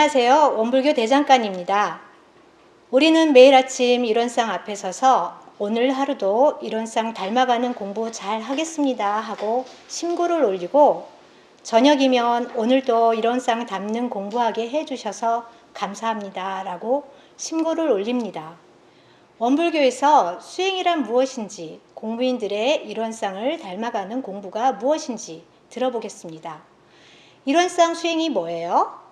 안녕하세요. 원불교 대장간입니다. 우리는 매일 아침 일원상 앞에 서서 오늘 하루도 일원상 닮아가는 공부 잘 하겠습니다 하고 심구를 올리고, 저녁이면 오늘도 일원상 닮는 공부하게 해주셔서 감사합니다 라고 심구를 올립니다. 원불교에서 수행이란 무엇인지, 공부인들의 일원상을 닮아가는 공부가 무엇인지 들어보겠습니다. 일원상 수행이 뭐예요?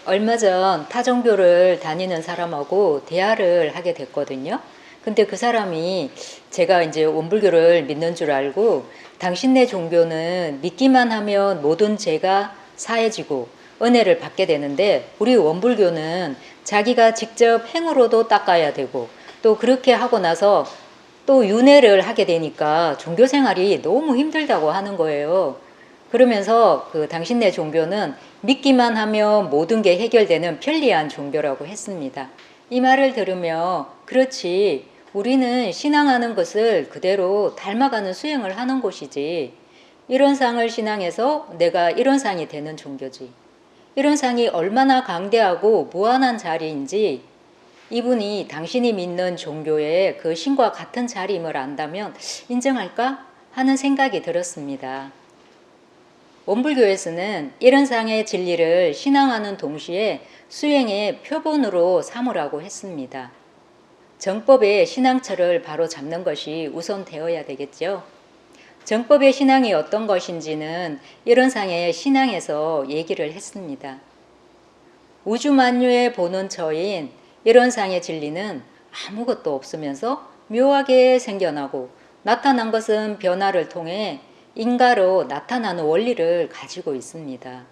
얼마 전 타종교를 다니는 사람하고 대화를 하게 됐거든요. 근데 그 사람이 제가 이제 원불교를 믿는 줄 알고, 당신네 종교는 믿기만 하면 모든 죄가 사해지고 은혜를 받게 되는데, 우리 원불교는 자기가 직접 행으로도 닦아야 되고, 또 그렇게 하고 나서 또 윤회를 하게 되니까 종교 생활이 너무 힘들다고 하는 거예요. 그러면서 당신네 종교는 믿기만 하면 모든 게 해결되는 편리한 종교라고 했습니다. 이 말을 들으며, 그렇지, 우리는 신앙하는 것을 그대로 닮아가는 수행을 하는 곳이지, 이런 상을 신앙해서 내가 이런 상이 되는 종교지, 이런 상이 얼마나 강대하고 무한한 자리인지 이분이 당신이 믿는 종교의 그 신과 같은 자리임을 안다면 인정할까 하는 생각이 들었습니다. 원불교에서는 이런 상의 진리를 신앙하는 동시에 수행의 표본으로 삼으라고 했습니다. 정법의 신앙처를 바로 잡는 것이 우선 되어야 되겠죠. 정법의 신앙이 어떤 것인지는 이런 상의 신앙에서 얘기를 했습니다. 우주만유의 본원처인 이런 상의 진리는 아무것도 없으면서 묘하게 생겨나고, 나타난 것은 변화를 통해 인가로 나타나는 원리를 가지고 있습니다.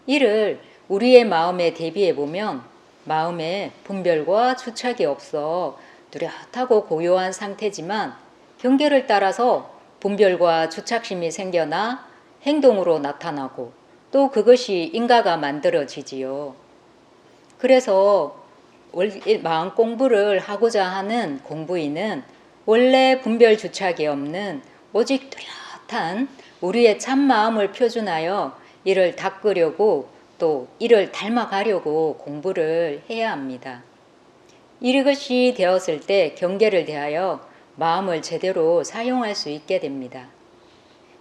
이를 우리의 마음에 대비해 보면, 마음에 분별과 주착이 없어 뚜렷하고 고요한 상태지만 경계를 따라서 분별과 주착심이 생겨나 행동으로 나타나고, 또 그것이 인가가 만들어지지요. 그래서 마음 공부를 하고자 하는 공부인은 원래 분별 주착이 없는 오직 뚜렷한 우리의 참 마음을 표준하여 이를 닦으려고, 또 이를 닮아가려고 공부를 해야 합니다. 이것이 되었을 때 경계를 대하여 마음을 제대로 사용할 수 있게 됩니다.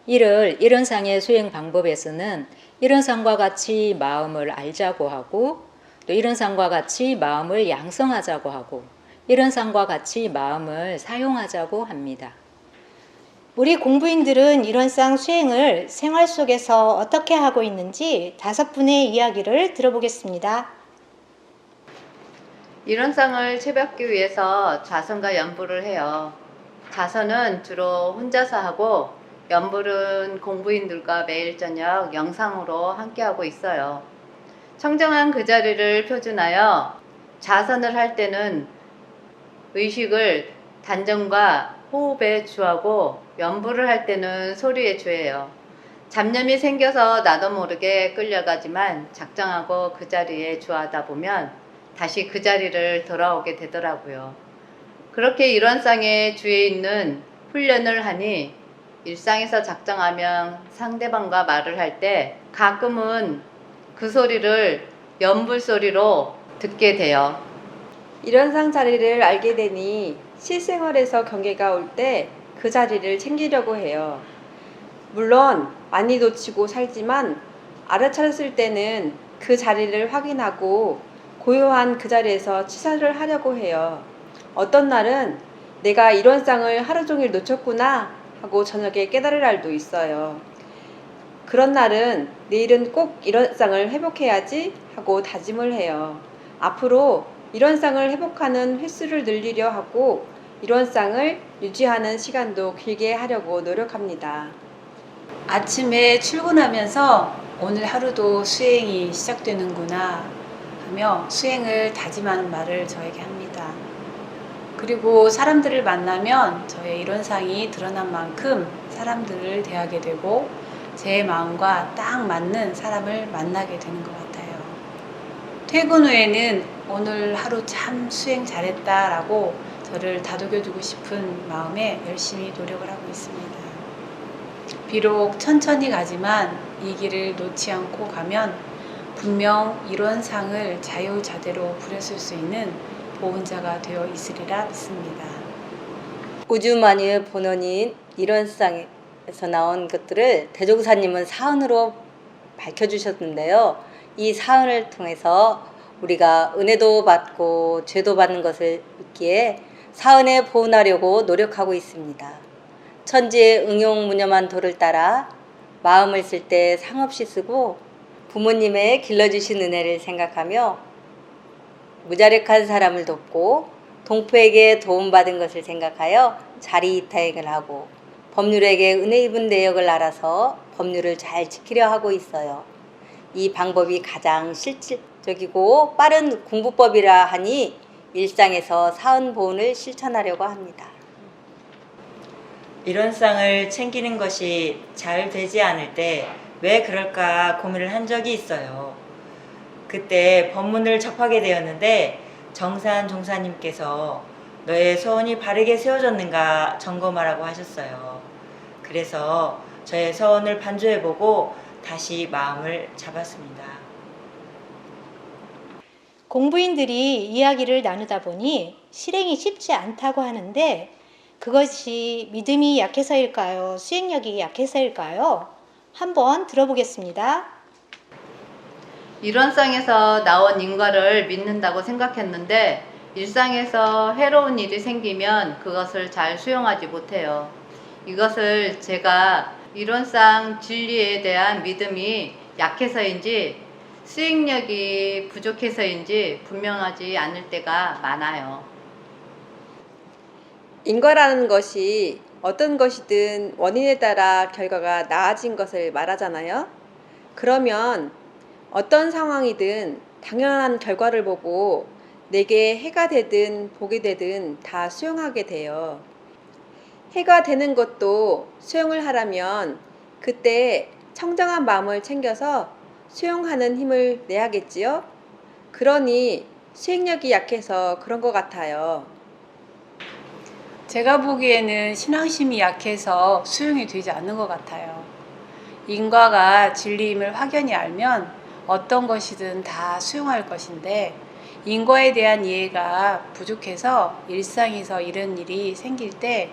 이를 이런 상의 수행 방법에서는 이런 상과 같이 마음을 알자고 하고, 또 이런 상과 같이 마음을 양성하자고 하고, 이런 상과 같이 마음을 사용하자고 합니다. 우리 공부인들은 일원상 수행을 생활 속에서 어떻게 하고 있는지 5분의 이야기를 들어보겠습니다. 일원상을 채받기 위해서 좌선과 연불을 해요. 좌선은 주로 혼자서 하고, 연불은 공부인들과 매일 저녁 영상으로 함께하고 있어요. 청정한 그 자리를 표준하여 좌선을 할 때는 의식을 단정과 호흡에 주하고, 연불을 할 때는 소리에 주해요. 잡념이 생겨서 나도 모르게 끌려가지만 작정하고 그 자리에 주하다 보면 다시 그 자리를 돌아오게 되더라고요. 그렇게 일원상에 주해 있는 훈련을 하니 일상에서 작정하면 상대방과 말을 할 때 가끔은 그 소리를 연불 소리로 듣게 돼요. 일원상 자리를 알게 되니 실생활에서 경계가 올 때 그 자리를 챙기려고 해요. 물론 많이 놓치고 살지만 알아차렸을 때는 그 자리를 확인하고 고요한 그 자리에서 치사를 하려고 해요. 어떤 날은 내가 일원상을 하루 종일 놓쳤구나 하고 저녁에 깨달을 날도 있어요. 그런 날은 내일은 꼭 일원상을 회복해야지 하고 다짐을 해요. 앞으로 일원상을 회복하는 횟수를 늘리려 하고, 일원상을 유지하는 시간도 길게 하려고 노력합니다. 아침에 출근하면서 오늘 하루도 수행이 시작되는구나 하며 수행을 다짐하는 말을 저에게 합니다. 그리고 사람들을 만나면 저의 일원상이 드러난 만큼 사람들을 대하게 되고, 제 마음과 딱 맞는 사람을 만나게 되는 것 같아요. 퇴근 후에는 오늘 하루 참 수행 잘했다 라고 저를 다독여주고 싶은 마음에 열심히 노력을 하고 있습니다. 비록 천천히 가지만 이 길을 놓지 않고 가면 분명 이론상을 자유자재로 부렸을 수 있는 보훈자가 되어 있으리라 믿습니다. 우주만유의 본원인 이론상에서 나온 것들을 대종사님은 사언으로 밝혀주셨는데요. 이 사언을 통해서 우리가 은혜도 받고 죄도 받는 것을 믿기에 사언에 보훈하려고 노력하고 있습니다. 천지의 응용무념한 도를 따라 마음을 쓸 때 상없이 쓰고 부모님의 길러주신 은혜를 생각하며 무자력한 사람을 돕고 동포에게 도움받은 것을 생각하여 자리이타행을 하고 법률에게 은혜 입은 내역을 알아서 법률을 잘 지키려 하고 있어요. 이 방법이 가장 실질적이고 빠른 공부법이라 하니 일상에서 사은보훈을 실천하려고 합니다. 이론상을 챙기는 것이 잘 되지 않을 때 왜 그럴까 고민을 한 적이 있어요. 그때 법문을 접하게 되었는데 정산 종사님께서 너의 서원이 바르게 세워졌는가 점검하라고 하셨어요. 그래서 저의 서원을 반조해보고 다시 마음을 잡았습니다. 공부인들이 이야기를 나누다 보니 실행이 쉽지 않다고 하는데 그것이 믿음이 약해서일까요? 수행력이 약해서일까요? 한번 들어보겠습니다. 이론상에서 나온 인과를 믿는다고 생각했는데 일상에서 해로운 일이 생기면 그것을 잘 수용하지 못해요. 이것을 제가 이론상 진리에 대한 믿음이 약해서인지 수행력이 부족해서인지 분명하지 않을 때가 많아요. 인과라는 것이 어떤 것이든 원인에 따라 결과가 나아진 것을 말하잖아요. 그러면 어떤 상황이든 당연한 결과를 보고 내게 해가 되든 복이 되든 다 수용하게 돼요. 해가 되는 것도 수용을 하려면 그때 청정한 마음을 챙겨서 수용하는 힘을 내야겠지요? 그러니 수행력이 약해서 그런 것 같아요. 제가 보기에는 신앙심이 약해서 수용이 되지 않는 것 같아요. 인과가 진리임을 확연히 알면 어떤 것이든 다 수용할 것인데 인과에 대한 이해가 부족해서 일상에서 이런 일이 생길 때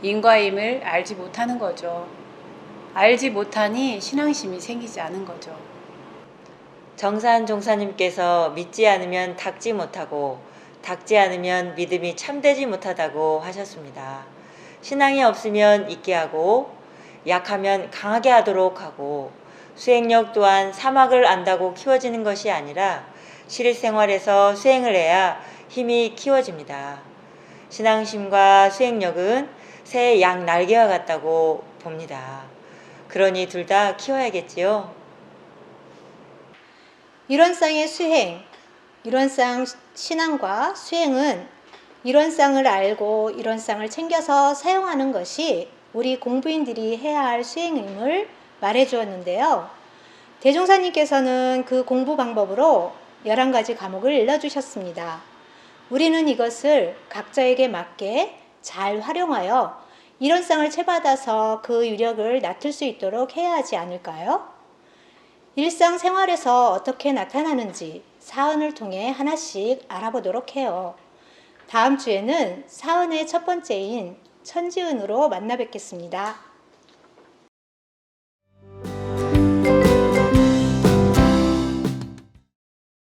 인과임을 알지 못하는 거죠. 알지 못하니 신앙심이 생기지 않은 거죠. 정산 종사님께서 믿지 않으면 닦지 못하고 닦지 않으면 믿음이 참되지 못하다고 하셨습니다. 신앙이 없으면 잊게 하고 약하면 강하게 하도록 하고 수행력 또한 사막을 안다고 키워지는 것이 아니라 실생활에서 수행을 해야 힘이 키워집니다. 신앙심과 수행력은 새 양 날개와 같다고 봅니다. 그러니 둘 다 키워야겠지요. 이론상의 수행, 이론상 신앙과 수행은 이론상을 알고 이론상을 챙겨서 사용하는 것이 우리 공부인들이 해야 할 수행임을 말해 주었는데요. 대종사님께서는 그 공부 방법으로 11가지 과목을 일러주셨습니다. 우리는 이것을 각자에게 맞게 잘 활용하여 이론상을 채받아서 그 유력을 낮출 수 있도록 해야 하지 않을까요? 일상생활에서 어떻게 나타나는지 사언을 통해 하나씩 알아보도록 해요. 다음 주에는 사언의 첫 번째인 천지은으로 만나 뵙겠습니다.